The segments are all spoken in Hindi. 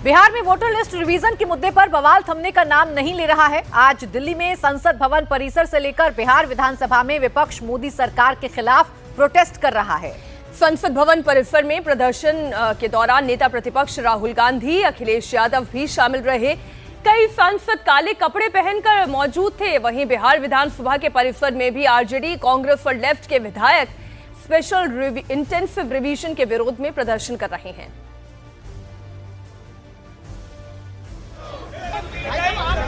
बिहार में वोटर लिस्ट रिवीजन के मुद्दे पर बवाल थमने का नाम नहीं ले रहा है। आज दिल्ली में संसद भवन परिसर से लेकर बिहार विधानसभा में विपक्ष मोदी सरकार के खिलाफ प्रोटेस्ट कर रहा है। संसद भवन परिसर में प्रदर्शन के दौरान नेता प्रतिपक्ष राहुल गांधी, अखिलेश यादव भी शामिल रहे। कई सांसद काले कपड़े पहनकर मौजूद थे। वहीं बिहार विधानसभा के परिसर में भी आरजेडी, कांग्रेस और लेफ्ट के विधायक स्पेशल इंटेंसिव रिवीजन के विरोध में प्रदर्शन कर रहे हैं।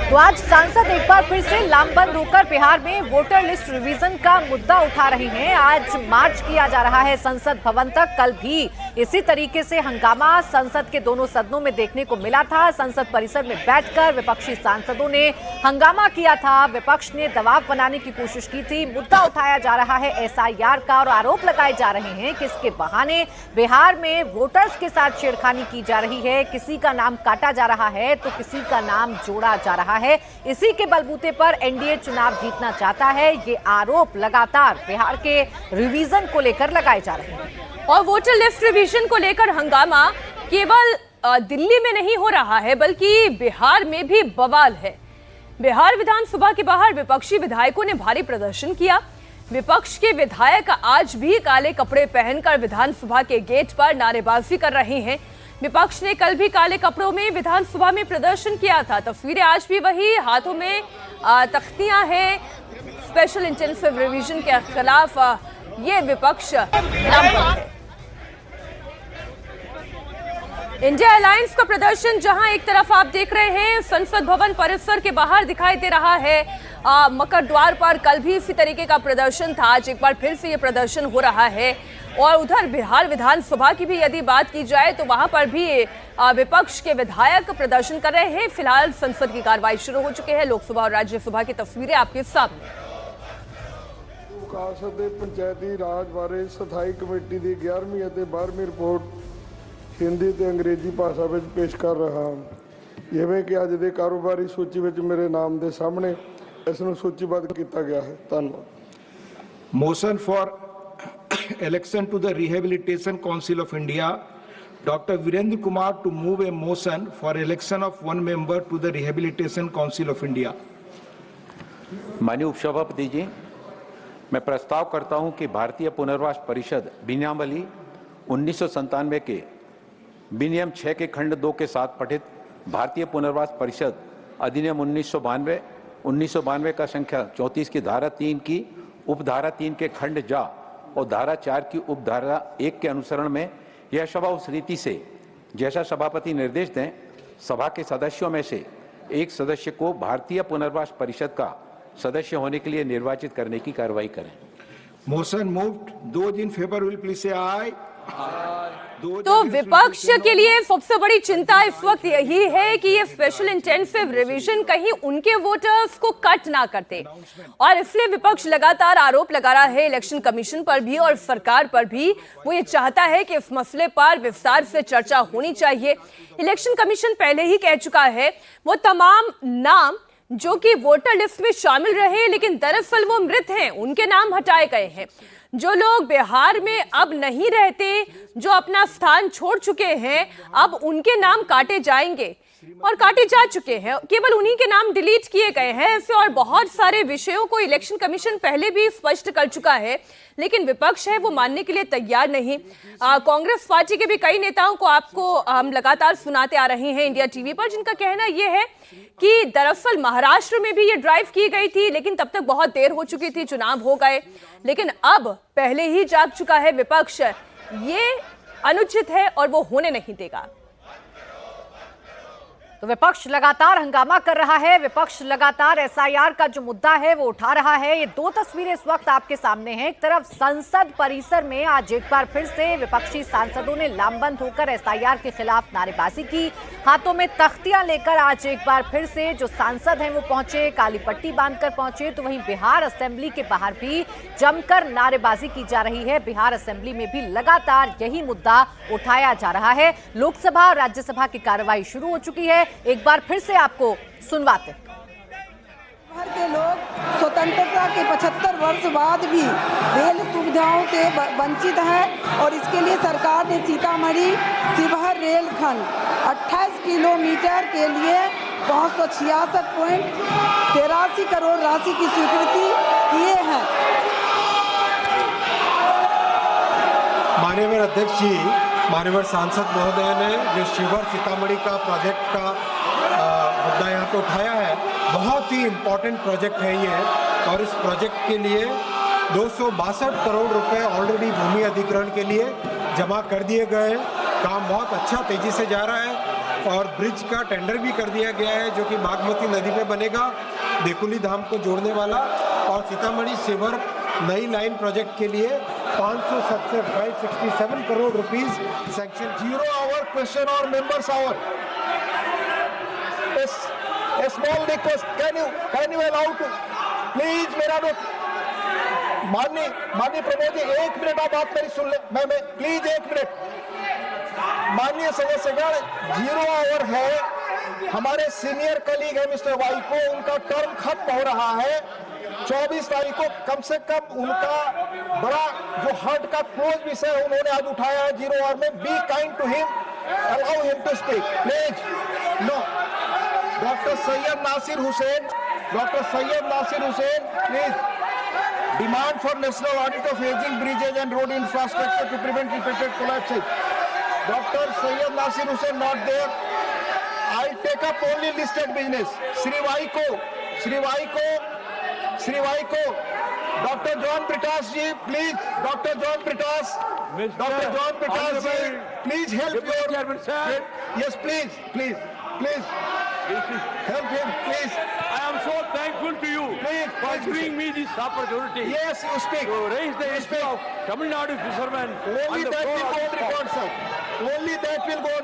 तो आज सांसद एक बार फिर से लामबंद होकर बिहार में वोटर लिस्ट रिवीजन का मुद्दा उठा रहे हैं। आज मार्च किया जा रहा है संसद भवन तक। कल भी इसी तरीके से हंगामा संसद के दोनों सदनों में देखने को मिला था। संसद परिसर में बैठकर विपक्षी सांसदों ने हंगामा किया था। विपक्ष ने दबाव बनाने की कोशिश की थी। मुद्दा उठाया जा रहा है एसआईआर का और आरोप लगाए जा रहे हैं कि इसके बहाने बिहार में वोटर्स के साथ छेड़खानी की जा रही है। किसी का नाम काटा जा रहा है तो किसी का नाम जोड़ा जा रहा है। इसी के बलबूते पर एनडीए चुनाव जीतना चाहता है। ये आरोप लगातार बिहार के रिवीजन को लेकर लगाए जा रहे हैं। और वोटर लिस्ट रिवीजन को लेकर हंगामा केवल दिल्ली में नहीं हो रहा है, बल्कि बिहार में भी बवाल है। बिहार विधानसभा के बाहर विपक्षी विधायकों ने भारी प्रदर्शन किया। विपक्ष के विधायक आज भी काले कपड़े पहनकर विधानसभा के गेट पर नारेबाजी कर रहे हैं। विपक्ष ने कल भी काले कपड़ों में विधानसभा में प्रदर्शन किया था। तस्वीरें आज भी वही, हाथों में तख्तियां हैं। स्पेशल इंटेंसिव रिवीजन के खिलाफ ये विपक्ष लामबंद है। इंडिया अलायंस का प्रदर्शन जहां एक तरफ आप देख रहे हैं संसद भवन परिसर के बाहर दिखाई दे रहा है। मकर द्वार पर कल भी इसी तरीके का प्रदर्शन था। आज एक बार फिर से ये प्रदर्शन हो रहा है। और उधर बिहार विधानसभा की भी यदि बात की जाए तो वहां पर भी विपक्ष के विधायक प्रदर्शन कर रहे हैं। फिलहाल संसद की कार्रवाई शुरू हो चुकी है। लोकसभा और राज्यसभा की तस्वीरें आपके सामने। विकास ਅਤੇ ਪੰਚਾਇਤੀ ਰਾਜ ਬਾਰੇ ਸਥਾਈ ਕਮੇਟੀ ਦੀ 11ਵੀਂ ਅਤੇ 12ਵੀਂ ਰਿਪੋਰਟ ਹਿੰਦੀ ਤੇ ਅੰਗਰੇਜ਼ੀ ਭਾਸ਼ਾ ਵਿੱਚ ਪੇਸ਼ ਕਰ ਰਿਹਾ ਹਾਂ। ਜਿਵੇਂ ਕਿ ਅੱਜ ਦੇ ਕਾਰੋਬਾਰੀ ਸੂਚੀ ਵਿੱਚ ਮੇਰੇ ਨਾਮ ਦੇ ਸਾਹਮਣੇ ਇਸ ਨੂੰ ਸੂਚੀਬੱਧ ਕੀਤਾ ਗਿਆ ਹੈ। ਧੰਨਵਾਦ। Motion for election to the Rehabilitation Council of India, Dr. Virendra Kumar to move a motion for election of one member to the Rehabilitation Council of India. माननीय उपसभापति जी, मैं प्रस्ताव करता हूं कि भारतीय पुनर्वास परिषद विनियमावली 1997 के विनियम 6 के खंड 2 के साथ पठित भारतीय पुनर्वास परिषद अधिनियम 1992 का संख्या 34 की धारा 3 की उपधारा 3 के खंड जा और धारा 4 की उपधारा 1 के अनुसरण में यह सभा उस रीति से जैसा सभापति निर्देश दें, सभा के सदस्यों में से एक सदस्य को भारतीय पुनर्वास परिषद का सदस्य होने के लिए निर्वाचित करने की कार्रवाई करें। Motion moved. Those in favour will please से आई। तो विपक्ष के लिए सबसे बड़ी चिंता इस वक्त यही है कि ये स्पेशल इंटेंसिव रिवीजन कहीं उनके वोटर्स को कट ना करते, और इसलिए विपक्ष लगातार आरोप लगा रहा है इलेक्शन कमीशन पर भी और सरकार पर भी। वो ये चाहता है कि इस मसले पर विस्तार से चर्चा होनी चाहिए। इलेक्शन कमीशन पहले ही कह चुका है वो तमाम नाम जो कि वोटर लिस्ट में शामिल रहे लेकिन दरअसल वो मृत हैं, उनके नाम हटाए गए हैं। जो लोग बिहार में अब नहीं रहते, जो अपना स्थान छोड़ चुके हैं, अब उनके नाम काटे जाएंगे और काटे जा चुके हैं। केवल उन्हीं के नाम डिलीट किए गए हैं। ऐसे और बहुत सारे विषयों को इलेक्शन कमीशन पहले भी स्पष्ट कर चुका है, लेकिन विपक्ष है वो मानने के लिए तैयार नहीं। कांग्रेस पार्टी के भी कई नेताओं को आपको हम लगातार सुनाते आ रहे हैं इंडिया टीवी पर, जिनका कहना यह है कि दरअसल महाराष्ट्र में भी ये ड्राइव की गई थी, लेकिन तब तक बहुत देर हो चुकी थी, चुनाव हो गए। लेकिन अब पहले ही जाग चुका है विपक्ष। ये अनुचित है और वो होने नहीं देगा। तो विपक्ष लगातार हंगामा कर रहा है। विपक्ष लगातार एसआईआर का जो मुद्दा है वो उठा रहा है। ये दो तस्वीरें इस वक्त आपके सामने हैं। एक तरफ संसद परिसर में आज एक बार फिर से विपक्षी सांसदों ने लामबंद होकर एसआईआर के खिलाफ नारेबाजी की। हाथों में तख्तियां लेकर आज एक बार फिर से जो सांसद हैं वो पहुंचे, काली पट्टी बांधकर पहुंचे। तो वहीं बिहार असेंबली के बाहर भी जमकर नारेबाजी की जा रही है। बिहार असेंबली में भी लगातार यही मुद्दा उठाया जा रहा है। लोकसभा और राज्यसभा की कार्रवाई शुरू हो चुकी है। एक बार फिर से आपको सुनवाते हैं। शहर के लोग स्वतंत्रता के 75 वर्ष बाद भी रेल सुविधाओं से वंचित हैं और इसके लिए सरकार ने सीतामढ़ी शिवहर रेलखंड 28 किलोमीटर के लिए 566.83 करोड़ राशि की स्वीकृति किए हैं। माननीय अध्यक्ष जी, माननीय सांसद महोदय ने जो शिवहर सीतामढ़ी का प्रोजेक्ट का मुद्दा यहाँ पे उठाया है, बहुत ही इम्पोर्टेंट प्रोजेक्ट है ये, और इस प्रोजेक्ट के लिए 262 करोड़ रुपए ऑलरेडी भूमि अधिग्रहण के लिए जमा कर दिए गए हैं। काम बहुत अच्छा तेजी से जा रहा है और ब्रिज का टेंडर भी कर दिया गया है जो कि बागमती नदी पे बनेगा, बेकुली धाम को जोड़ने वाला, और सीतामढ़ी शिवहर नई लाइन प्रोजेक्ट के लिए 567 crore rupees sanction. 0 hour question or members hour. A small request. Can you allow to please मेरा माननीय प्रमोद जी 1 मिनट आप बात मेरी सुन ले। मैं प्लीज 1 मिनट। माननीय सदस्यगण, 0 hour है। हमारे सीनियर कलीग है मिस्टर वाई को, उनका टर्म खत्म हो रहा है 24 तारीख को। कम से कम उनका बड़ा जो हार्ट का क्लोज विषय उन्होंने आज उठाया है 0 hour में। Be kind to him, allow him to speak please. No, doctor Syed Nasir Hussain, please. Demand for national audit of ageing bridges and road infrastructure to prevent repeated collapses. Doctor Syed Nasir Hussain not there. I take up only listed business. Shri Vaiko doctor John Brittas ji, please. Doctor John Brittas ji, please help your. Yes please help him, please. I am so thankful to you for giving me this opportunity. Yes, you speak. To raise the issue of Tamil Nadu fishermen. Only that will go on record, sir. Only that will go on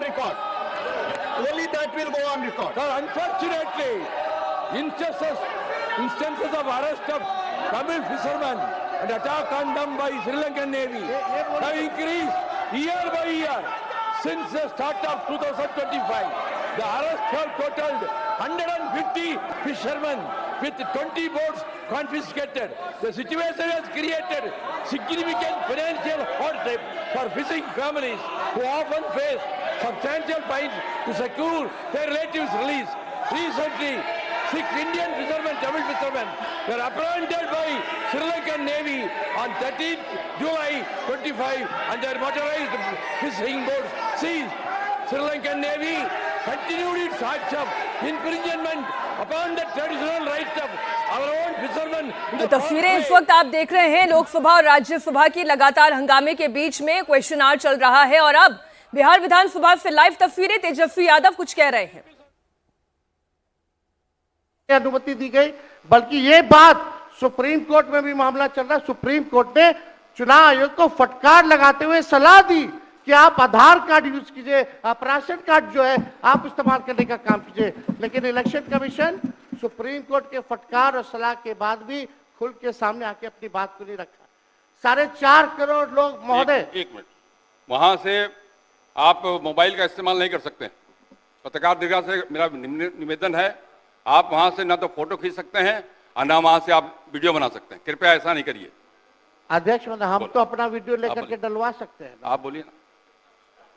record. Sir, unfortunately, instances of arrest of Tamil fishermen and attack on them by Sri Lankan Navy have increased year by year since the start of 2025. The arrests have totaled 150 fishermen with 20 boats confiscated. The situation has created significant financial hardship for fishing families who often face substantial fines to secure their relatives' release. Recently, 6 Indian fishermen, Tamil fishermen, were apprehended by Sri Lankan Navy on 13th July 25 and their motorized fishing boats seized. Sri Lankan Navy continued its acts of infringement upon the traditional rights of our own fishermen. तस्वीरें इस वक्त आप देख रहे हैं लोकसभा और राज्यसभा की लगातार हंगामे के बीच में क्वेश्चन आवर चल रहा है और अब बिहार विधानसभा से लाइव तस्वीरें। तेजस्वी यादव कुछ कह रहे हैं। अनुमति दी गई, बल्कि ये बात सुप्रीम कोर्ट में भी मामला चल रहा है। सुप्रीम कोर्ट ने चुनाव आयोग को फटकार लगाते हुए सलाह दी कि आप आधार कार्ड यूज कीजिए, आप राशन कार्ड जो है आप इस्तेमाल करने का काम कीजिए। लेकिन इलेक्शन कमीशन सुप्रीम कोर्ट के फटकार और सलाह के बाद भी खुल के सामने आके अपनी बात को नहीं रखा। 4.5 करोड़ लोग महोदय। एक मिनट, वहां से आप मोबाइल का इस्तेमाल नहीं कर सकते। पत्रकार दीर्घा से मेरा निवेदन है, आप वहां से ना तो फोटो खींच सकते हैं और ना वहां से आप वीडियो बना सकते हैं। कृपया ऐसा नहीं करिए। अध्यक्ष महोदय, हम तो अपना वीडियो लेकर के डलवा सकते हैं। आप बोलिए ना।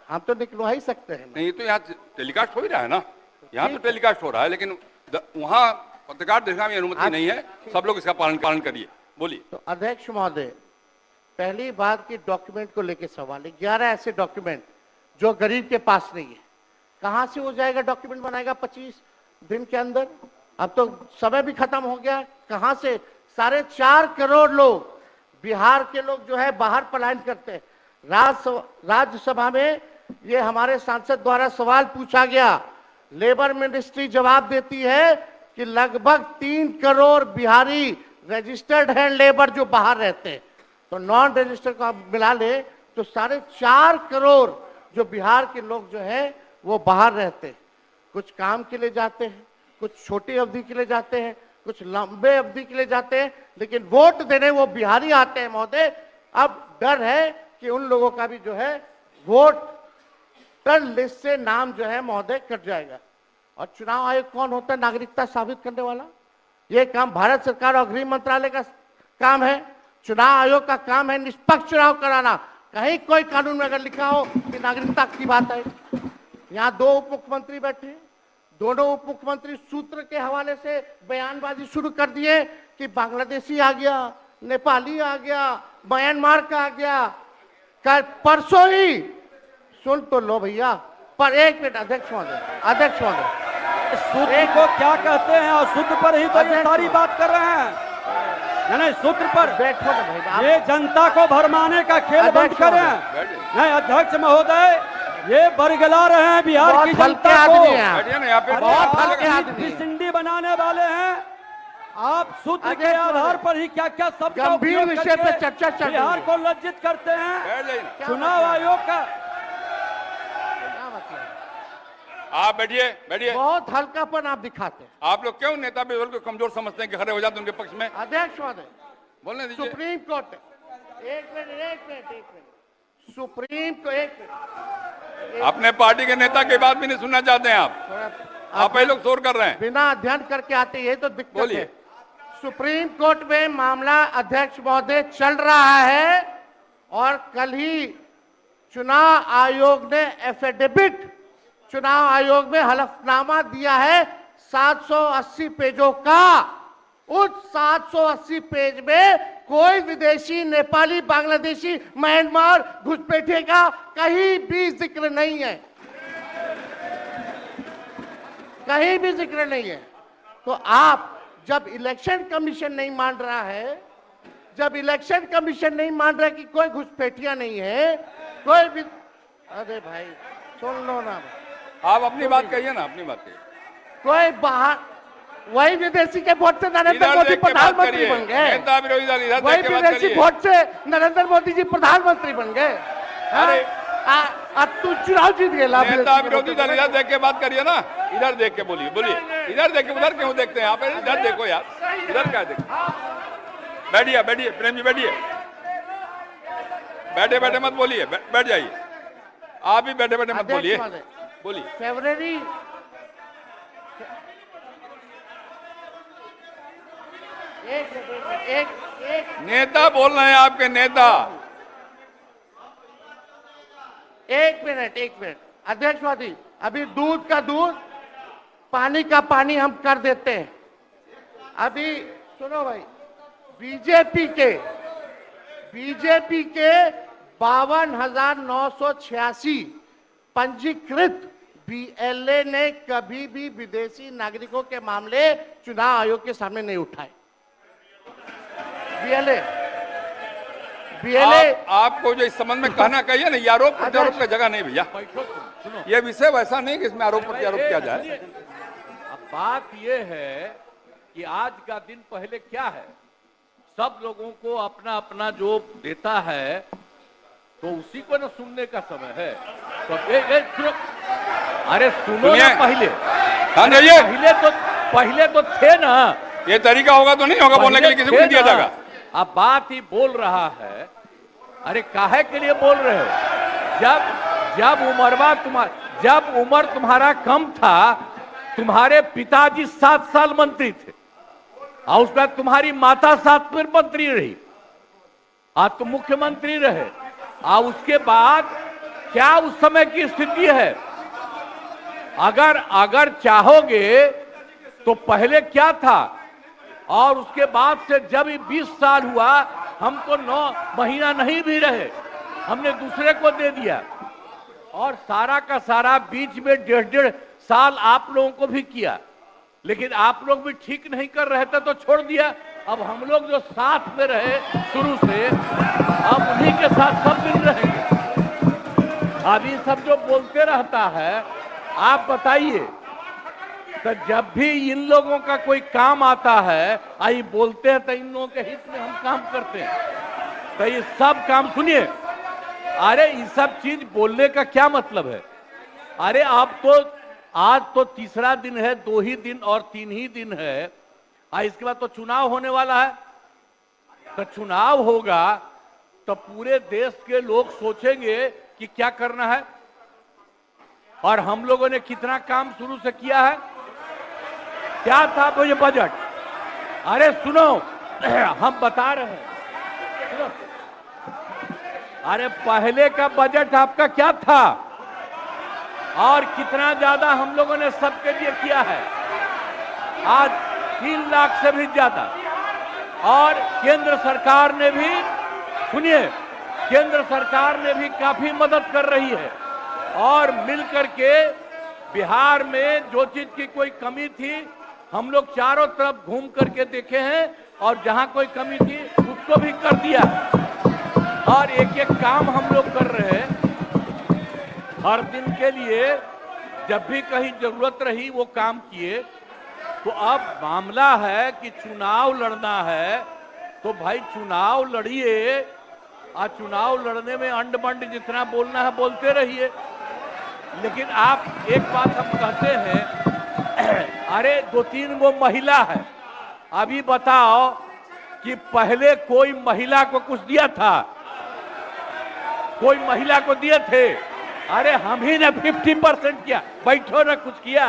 हम तो निकलवा ही सकते हैं। नहीं, तो यहाँ टेलीकास्ट हो ही रहा है ना, यहाँ तो टेलीकास्ट हो रहा है, लेकिन वहाँ पत्रकार दीर्घा में अनुमति नहीं है। सब लोग इसका पालन करिए। बोलिए। तो अध्यक्ष महोदय, पहली बात की डॉक्यूमेंट को लेकर सवाल है। 11 ऐसे डॉक्यूमेंट जो गरीब के पास नहीं है, कहां से हो जाएगा? डॉक्यूमेंट बनाएगा 25 दिन के अंदर। अब तो समय भी खत्म हो गया। कहां से 4.5 करोड़ लोग, बिहार के लोग जो है बाहर पलायन करते हैं। राज्यसभा में ये हमारे सांसद द्वारा सवाल पूछा गया। लेबर मिनिस्ट्री जवाब देती है कि लगभग 3 करोड़ बिहारी रजिस्टर्ड हैं लेबर जो बाहर रहते हैं। तो नॉन रजिस्टर्ड को आप मिला ले तो 4.5 करोड़ जो बिहार के लोग जो है वो बाहर रहते हैं। कुछ काम के लिए जाते हैं, कुछ छोटी अवधि के लिए जाते हैं, कुछ लंबे अवधि के लिए जाते हैं, लेकिन वोट देने वो बिहारी आते हैं महोदय। अब डर है कि उन लोगों का भी जो है वोटर लिस्ट से नाम जो है महोदय कट जाएगा। और चुनाव आयोग कौन होता है नागरिकता साबित करने वाला? ये काम भारत सरकार और गृह मंत्रालय का काम है। चुनाव आयोग का काम है निष्पक्ष चुनाव कराना। कहीं कोई कानून में अगर लिखा हो कि नागरिकता की बात है। यहाँ दो उप मुख्यमंत्री बैठे, दोनों उप मुख्यमंत्री सूत्र के हवाले से बयानबाजी शुरू कर दिए कि बांग्लादेशी आ गया, नेपाली आ गया, म्यांमार का आ गया। कल परसों ही सुन तो लो भैया, पर एक मिनट अध्यक्ष महोदय, सूत्र को क्या कहते हैं और सूत्र पर ही तो ये सारी बात कर रहे हैं। नहीं, सूत्र पर बैठो ना भाई, ये जनता को भरमाने का खेल बंद करें। नहीं अध्यक्ष महोदय, ये बरगला रहे हैं बिहार की जनता को। बहुत हल्के आदमी सिंडी बनाने वाले हैं आप। सूत्र के आधार पर ही क्या क्या सब गंभीर विषय पे चर्चा चल रही है। बिहार को लज्जित करते हैं। चुनाव आयोग का आप बैठिए। बहुत हल्कापन आप दिखाते हैं। आप लोग क्यों नेता बिल्कुल को कमजोर समझते हैं कि खड़े हो जाते उनके पक्ष में? अध्यक्ष महोदय बोलने दीजिए। सुप्रीम कोर्ट, एक मिनट, सुप्रीम को एक मिनट, अपने पार्टी के नेता की बात भी नहीं सुनना चाहते हैं आप ही लोग शोर कर रहे हैं। बिना अध्ययन करके आते ये तो दिक्कत बोलिए। है। सुप्रीम कोर्ट में मामला अध्यक्ष महोदय चल रहा है और कल ही चुनाव आयोग ने एफिडेविट, चुनाव आयोग में हलफनामा दिया है 780 पेजों का। उस 780 पेज में कोई विदेशी, नेपाली, बांग्लादेशी, म्यांमार, घुसपैठे का कहीं भी जिक्र नहीं है, कहीं भी जिक्र नहीं है। तो आप जब इलेक्शन कमीशन नहीं मान रहा है, जब इलेक्शन कमीशन नहीं मान रहा कि कोई घुसपैठिया नहीं है, कोई भी, अरे भाई सुन लो ना, आप अपनी बात कहिए ना, अपनी बात कहिए। कोई बाहर, वही विदेशी के वोट से नरेंद्र मोदी प्रधानमंत्री बन गए। नेता विरोधी दल इधर वही देख के बात विदेशी करिए। वोट से नरेंद्र मोदी जी प्रधानमंत्री बन गए। अरे अब तू चुनाव जीत गया। नेता विरोधी दल इधर देख के बात करिए ना, इधर देख के बोलिए। इधर देख के, उधर क्यों देखते हैं आप? इधर देखो यार, इधर क्या देखो। बैठिए प्रेम जी, बैठे मत बोलिए, बैठ जाइए। आप भी बैठे मत बोलिए। फरवरी एक नेता बोल रहे हैं, आपके नेता। एक मिनट अध्यक्ष महोदय, अभी दूध का दूध, पानी का पानी हम कर देते हैं। अभी सुनो भाई, बीजेपी के 52,986 पंजीकृत बीएलए ने कभी भी विदेशी नागरिकों के मामले चुनाव आयोग के सामने नहीं उठाए। बीएलए आपको जो इस संबंध में कहना कहिए ना, ये आरोप प्रत्यारोप का जगह नहीं भैया। ये विषय वैसा नहीं कि इसमें आरोप प्रत्यारोप किया जाए। अब बात ये है कि आज का दिन पहले क्या है, सब लोगों को अपना अपना जो देता है तो उसी को ना सुनने का समय है। तो अरे सुनो ना पहले। पहले तो थे ना। ये तरीका होगा तो नहीं होगा बोलने के लिए, किसी को नहीं दिया जाएगा। अब बात ही बोल रहा है। अरे काहे के लिए बोल रहे हो? जब उम्र तुम्हारा कम था, तुम्हारे पिताजी 7 साल मंत्री थे और उसके बाद तुम्हारी माता 7 फिर मंत्री रही, आज तुम मुख्यमंत्री रहे। और उसके बाद क्या उस समय की स्थिति है? अगर चाहोगे तो पहले क्या था और उसके बाद से जब 20 साल हुआ, हम तो 9 महीना नहीं भी रहे, हमने दूसरे को दे दिया। और सारा का सारा बीच में 1.5 साल आप लोगों को भी किया, लेकिन आप लोग भी ठीक नहीं कर रहे थे तो छोड़ दिया। अब हम लोग जो साथ में रहे शुरू से, अब उन्हीं के साथ सब दिन रहेंगे। अब ये सब जो बोलते रहता है, आप बताइए, तो जब भी इन लोगों का कोई काम आता है, आई बोलते हैं तो इन लोगों के हित में हम काम करते हैं। तो ये सब काम सुनिए। अरे ये सब चीज बोलने का क्या मतलब है? अरे आप तो आज तो तीसरा दिन है, 2 ही दिन और 3 ही दिन है, इसके बाद तो चुनाव होने वाला है। तो चुनाव होगा तो पूरे देश के लोग सोचेंगे कि क्या करना है, और हम लोगों ने कितना काम शुरू से किया है। क्या था वो ये बजट? अरे सुनो, हम बता रहे हैं, सुनो। अरे पहले का बजट आपका क्या था और कितना ज्यादा हम लोगों ने सबके लिए किया है? आज 3 लाख से भी ज्यादा। और केंद्र सरकार ने भी, सुनिए, केंद्र सरकार ने भी काफी मदद कर रही है और मिलकर के बिहार में जो चीज की कोई कमी थी हम लोग चारों तरफ घूम करके देखे हैं और जहां कोई कमी थी उसको भी कर दिया और एक एक काम हम लोग कर रहे हैं हर दिन के लिए। जब भी कहीं जरूरत रही वो काम किए। तो अब मामला है कि चुनाव लड़ना है तो भाई चुनाव लड़िए और चुनाव लड़ने में अंड बंड जितना बोलना है बोलते रहिए। लेकिन आप एक बात हम कहते हैं, अरे 2-3 गो महिला है, अभी बताओ कि पहले कोई महिला को कुछ दिया था? कोई महिला को दिए थे? अरे हम ही ने 50% किया, बैठो ना कुछ किया।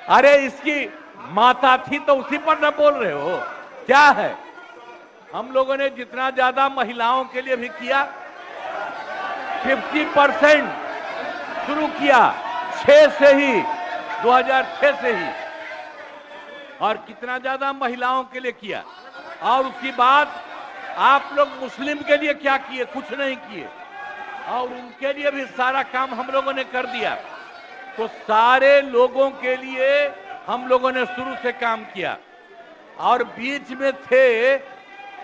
अरे इसकी माता थी तो उसी पर ना बोल रहे हो? क्या है? हम लोगों ने जितना ज्यादा महिलाओं के लिए भी किया, 50% शुरू किया 6 से ही, 2006 से ही, और कितना ज्यादा महिलाओं के लिए किया। और उसके बाद आप लोग मुस्लिम के लिए क्या किए? कुछ नहीं किए। और उनके लिए भी सारा काम हम लोगों ने कर दिया। तो सारे लोगों के लिए हम लोगों ने शुरू से काम किया। और बीच में थे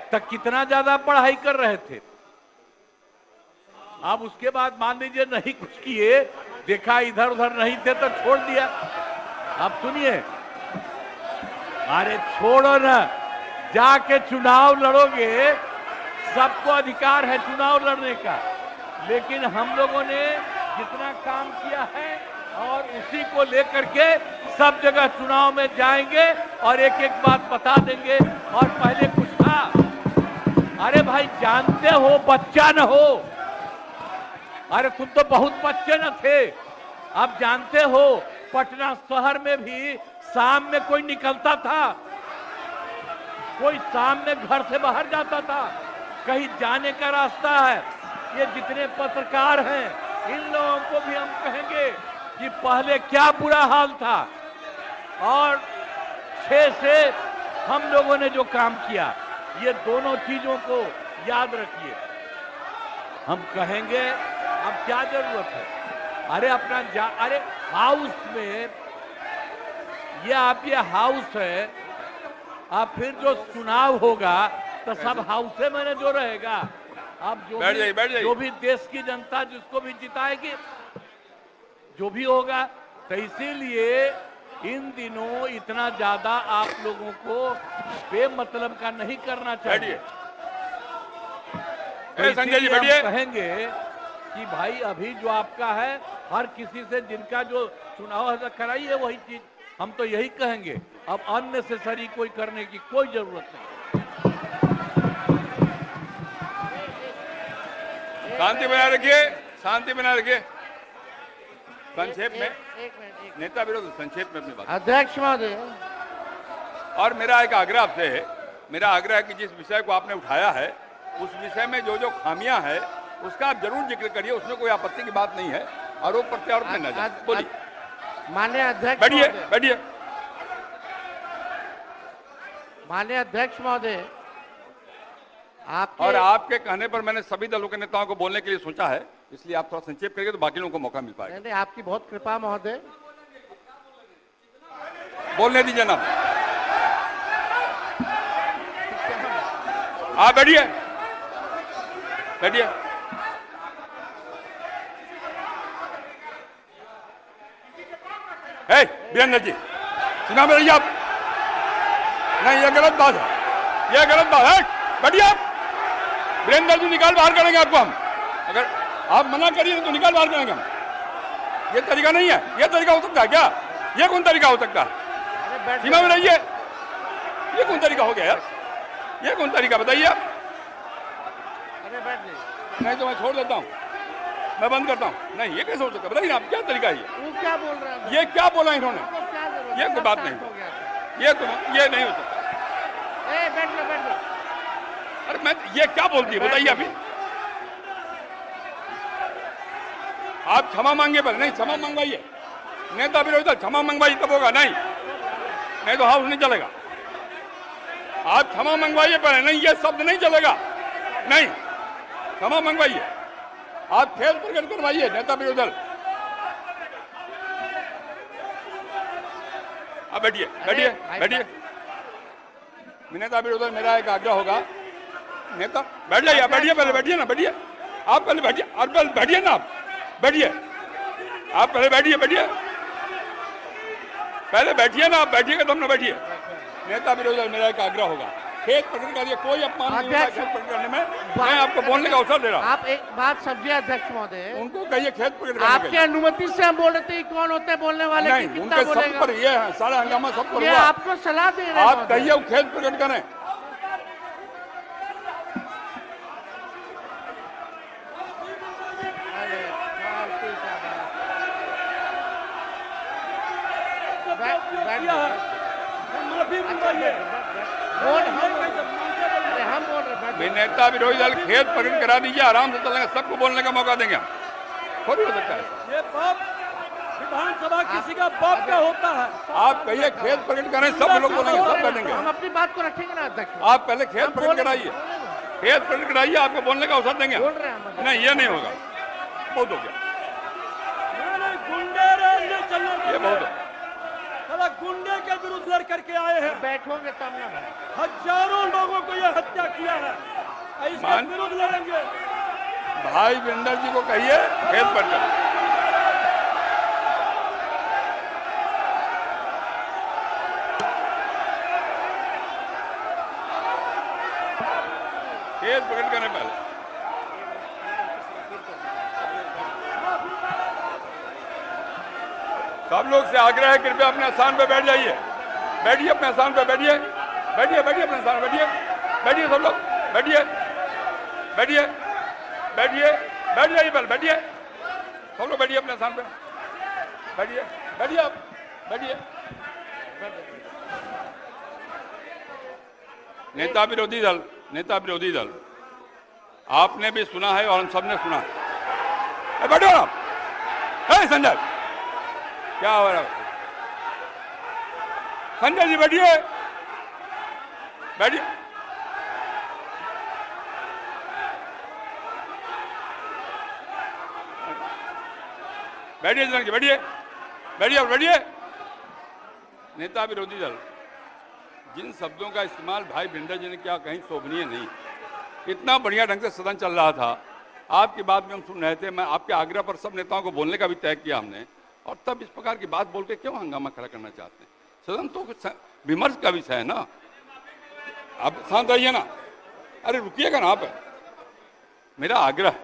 तो कितना ज्यादा पढ़ाई कर रहे थे। अब उसके बाद मान लीजिए नहीं कुछ किए, देखा इधर उधर नहीं थे तो छोड़ दिया। अब सुनिए, अरे छोड़ो ना, जाके चुनाव लड़ोगे, सबको अधिकार है चुनाव लड़ने का। लेकिन हम लोगों ने जितना काम किया है और उसी को लेकर के सब जगह चुनाव में जाएंगे और एक एक बात बता देंगे। और पहले कुछ था, अरे भाई जानते हो बच्चा न हो, अरे तुम तो बहुत बच्चे न थे। अब जानते हो पटना शहर में भी शाम में कोई निकलता था? कोई शाम में घर से बाहर जाता था? कहीं जाने का रास्ता है? ये जितने पत्रकार हैं इन लोगों को भी हम कहेंगे कि पहले क्या बुरा हाल था और 6 से हम लोगों ने जो काम किया, ये दोनों चीजों को याद रखिए। हम कहेंगे अब क्या जरूरत है? अरे अपना अरे हाउस में ये हाउस है, अब फिर जो चुनाव होगा तो सब हाउसे में जो रहेगा। अब जो भी देश की जनता जिसको भी जिताएगी, जो भी होगा। तो इसीलिए इन दिनों इतना ज्यादा आप लोगों को बेमतलब का नहीं करना चाहिए। संजय जी हम कहेंगे कि भाई अभी जो आपका है, हर किसी से जिनका जो चुनाव कराइए वही चीज। हम तो यही कहेंगे, अब अननेसेसरी कोई करने की कोई जरूरत नहीं। शांति बनाए रखिए, शांति बनाए रखिए। संक्षेप में नेता विरोध, संक्षेप में अपनी बात। अध्यक्ष महोदय, और मेरा एक आग्रह आपसे है, मेरा आग्रह है कि जिस विषय को आपने उठाया है उस विषय में जो जो खामियां हैं उसका आप जरूर जिक्र करिए, उसमें कोई आपत्ति की बात नहीं है। आरोप प्रत्यारोप में न जाए। बोलिए। माननीय अध्यक्ष, बैठिए बैठिए। माननीय अध्यक्ष महोदय, और आपके कहने पर मैंने सभी दलों के नेताओं को बोलने के लिए सोचा है, इसलिए आप थोड़ा संक्षेप करिए तो बाकी लोगों को मौका मिल पाएगा। नहीं, आपकी बहुत कृपा महोदय। बोलने दीजिए ना, आप बैठिए बैठिए। वीरेंद्र जी चुनाव में रहिए आप। नहीं, ये गलत बात है, ये गलत बात है। बैठिए आप। वीरेंद्र जी निकाल बाहर करेंगे आपको हम, अगर आप मना करिए तो निकाल बाहर करेंगे हम। ये तरीका नहीं है, ये तरीका हो सकता है क्या? ये कौन तरीका हो सकता है? सीमा में रहिए, ये कौन तरीका हो गया यार? ये कौन तरीका बताइए आप? नहीं तो मैं छोड़ देता हूँ, मैं बंद करता हूँ। नहीं, ये कैसे हो सकता है? बताइए आप, क्या तरीका है ये? क्या बोल रहे हैं? ये क्या बोला इन्होंने? ये कोई बात नहीं, ये नहीं हो सकता। अरे मैं ये क्या बोलती है बताइए अभी। आप क्षमा मांगे पर नहीं, क्षमा मंगवाइए। नेता विरोधी दल क्षमा मंगवाइए तब होगा, नहीं तो हाउस नहीं चलेगा। आप क्षमा मंगवाइए पर नहीं, ये शब्द नहीं चलेगा, नहीं क्षमा मंगवाइए। आप खेद प्रकट करवाइए नेता विरोधी दल। अब बैठिए बैठिए बैठिए। नेता विरोधी दल मेरा एक आग्रह होगा, नेता बैठ जाइए, बैठिए पहले, बैठिए ना, बैठिए आप पहले, बैठिए और पहले बैठिए ना, आप बैठिए, आप पहले बैठिए, बैठिए पहले बैठिए ना, आप बैठिएगा तब ना बैठिए। नेता विरोधी दल मेरा एक आग्रह होगा, खेद प्रकट करिए, कोई अपमान नहीं होगा खेद प्रकट करने में। मैं आपको बोलने का अवसर दे रहा हूँ। आप एक बात समझिए अध्यक्ष महोदय, उनको कहिए खेद प्रकट करने आपके अनुमति से हम बोल रहे थे, कौन होते हैं बोलने वाले? नहीं, उनके सब पर ये है, सारा हंगामा सब पर ये हुआ। आपको सलाह दे रहे हैं। आप कहिए वो खेद प्रकट करें। नेता विरोधी दल खेद प्रकट करा दीजिए, आराम से चलेंगे, सबको बोलने का मौका देंगे हम। थोड़ी हो सकता है ये बाप विधानसभा किसी का बाप का होता है। आप कहिए खेद प्रकट करें, सब लोग बोलेंगे, सब बैठेंगे। हम अपनी बात को रखेंगे ना अध्यक्ष। आप पहले खेद प्रकट कराइए, खेद प्रकट कराइए, आपको बोलने का अवसर देंगे। नहीं ये नहीं होगा, बहुत हो गया, ये बहुत हो। साला गुंडे के विरुद्ध लड़ करके आए हैं, बैठोगे तब ना। हजारों लोगों को यह हत्या किया है, इसके विरुद्ध लड़ेंगे। भाई वीरेंद्र जी को कहिए खेद प्रकट। खेद प्रकट करने पहले सब लोग से आग्रह है, कृपया अपने स्थान पे बैठ जाइए, बैठिए अपने स्थान पे, बैठिए बैठिए बैठिए अपने स्थान पे बैठिए, बैठिए सब लोग बैठिए बैठिए बैठिए, बैठ जाइए पहले, बैठिए सब लोग, बैठिए अपने स्थान पे, बैठिए बैठिए आप बैठिए। नेता विरोधी दल, नेता विरोधी दल, आपने भी सुना है और हम सब ने सुना है। बैठो आप, संजय क्या हो रहा है? संजय जी बैठिए बैठिए, बैठिए जनक जी, बैठिए बैठिए और बैठिए। नेता विरोधी दल, जिन शब्दों का इस्तेमाल भाई वीरेंद्र जी ने किया कहीं शोभनीय नहीं। इतना बढ़िया ढंग से सदन चल रहा था, आपकी बात में हम सुन रहे थे, मैं आपके आग्रह पर सब नेताओं को बोलने का भी तय किया हमने, और तब इस प्रकार की बात बोल के क्यों हंगामा खड़ा करना चाहते हैं? सदन तो विमर्श का विषय है ना, आप शांत रहिए ना, अरे रुकिएगा ना आप। मेरा आग्रह,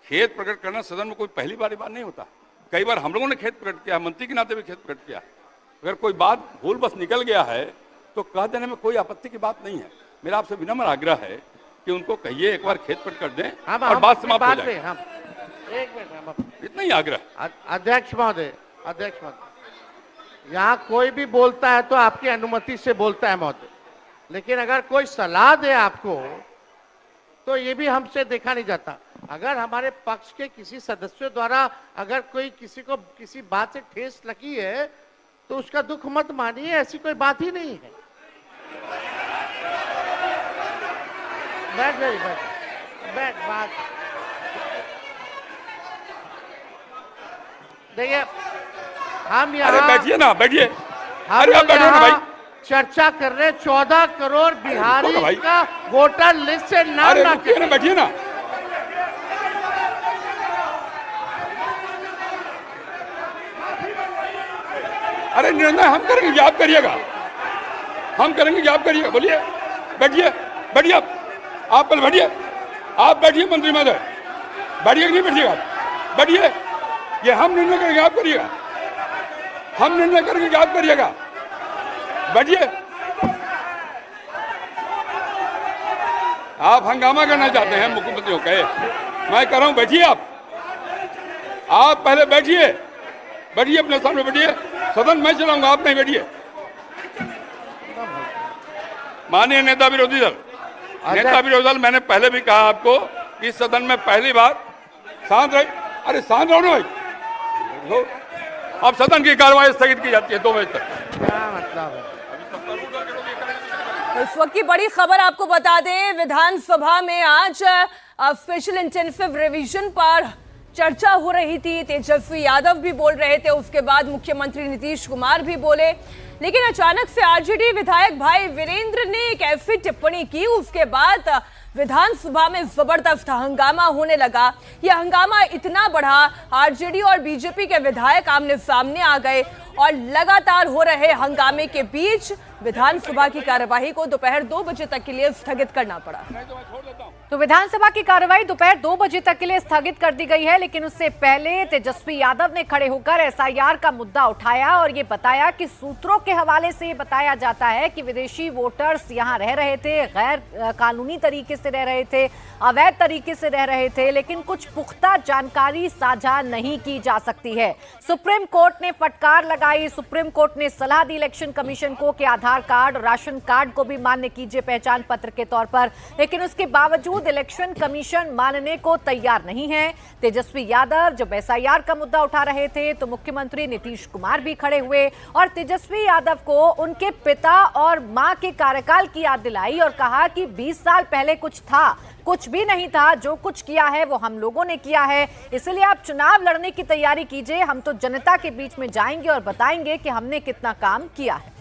खेद प्रकट करना सदन में कोई पहली बार नहीं होता, कई बार हम लोगों ने खेद प्रकट किया, मंत्री के नाते भी खेद प्रकट किया। अगर कोई बात भूल बस निकल गया है तो कह देने में कोई आपत्ति की बात नहीं है। मेरा आपसे विनम्र आग्रह है कि उनको कहिए एक बार खेद प्रकट कर दें और बात समाप्त हो जाए। एक मिनट, इतना ही आग्रह। अध्यक्ष महोदय, अध्यक्ष महोदय, यहाँ कोई भी बोलता है तो आपकी अनुमति से बोलता है महोदय, लेकिन अगर कोई सलाह दे आपको तो ये भी हमसे देखा नहीं जाता। अगर हमारे पक्ष के किसी सदस्यों द्वारा अगर कोई किसी को किसी बात से ठेस लगी है तो उसका दुख मत मानिए, ऐसी कोई बात ही नहीं है। बैठ जाइए, बैठ बात देखिए, हम यहाँ बैठिए ना, बैठिए, हम यहाँ चर्चा कर रहे 14 करोड़ बिहारी का वोटर लिस्ट से नाम ना करें। बैठिए ना, अरे निर्णय हम करेंगे, आप करिएगा, हम करेंगे, आप करिएगा, बोलिए, बैठिए बैठिए आप पहले बैठिए, आप बैठिए मंत्री महोदय, बैठिए कि नहीं बैठिएगा, बैठिए, ये हम निर्णय करेंगे, आप करिएगा, हम निर्णय करेंगे, आप करिएगा, बैठिए। आप हंगामा करना चाहते हैं मुख्यमंत्री को कहे, मैं कह रहा हूं बैठिए, आप पहले बैठिए, बैठिए अपने सामने बैठिए, सदन मैं चलाऊंगा, आप नहीं बैठिए। माननीय नेता विरोधी दल, नेता विरोधी दल, मैंने पहले भी कहा आपको कि इस सदन में पहली बार शांत रहे। अरे शांत रहो ना भाई। अब सदन की कार्रवाई स्थगित की जाती है 2 बजे तक। क्या मतलब है? इस वक्त की बड़ी खबर आपको बता दें, विधानसभा में आज स्पेशल इंटेंसिव रिवीजन पर चर्चा हो रही थी। तेजस्वी यादव भी बोल रहे थे, उसके बाद मुख्यमंत्री नीतीश कुमार भी बोले, लेकिन अचानक से आरजेडी विधायक भाई वीरेंद्र ने एक ऐसी टिप्पणी की, उसके बाद विधानसभा में जबरदस्त हंगामा होने लगा। यह हंगामा इतना बढ़ा, आरजेडी और बीजेपी के विधायक आमने सामने आ गए और लगातार हो रहे हंगामे के बीच विधानसभा की कार्यवाही को दोपहर 2 बजे तक के लिए स्थगित करना पड़ा। तो विधानसभा की कार्यवाही दोपहर 2 बजे तक के लिए स्थगित कर दी गई है, लेकिन उससे पहले तेजस्वी यादव ने खड़े होकर एसआईआर का मुद्दा उठाया और ये बताया कि सूत्रों के हवाले से ये बताया जाता है कि विदेशी वोटर्स यहां रह रहे थे, गैर कानूनी तरीके से रह रहे थे, अवैध तरीके से रह रहे थे, लेकिन कुछ पुख्ता जानकारी साझा नहीं की जा सकती है। सुप्रीम कोर्ट ने फटकार लगाई, सुप्रीम कोर्ट ने सलाह दी इलेक्शन कमीशन को कि आधार कार्ड, राशन कार्ड को भी मान्य कीजिए पहचान पत्र के तौर पर, लेकिन उसके बावजूद इलेक्शन कमीशन मानने को तैयार नहीं है। तेजस्वी यादव जब एसआईआर का मुद्दा उठा रहे थे तो मुख्यमंत्री नीतीश कुमार भी खड़े हुए और तेजस्वी यादव को उनके पिता और मां के कार्यकाल की याद दिलाई और कहा कि 20 साल पहले कुछ था, कुछ भी नहीं था, जो कुछ किया है वो हम लोगों ने किया है, इसलिए आप चुनाव लड़ने की तैयारी कीजिए, हम तो जनता के बीच में जाएंगे और बताएंगे कि हमने कितना काम किया है।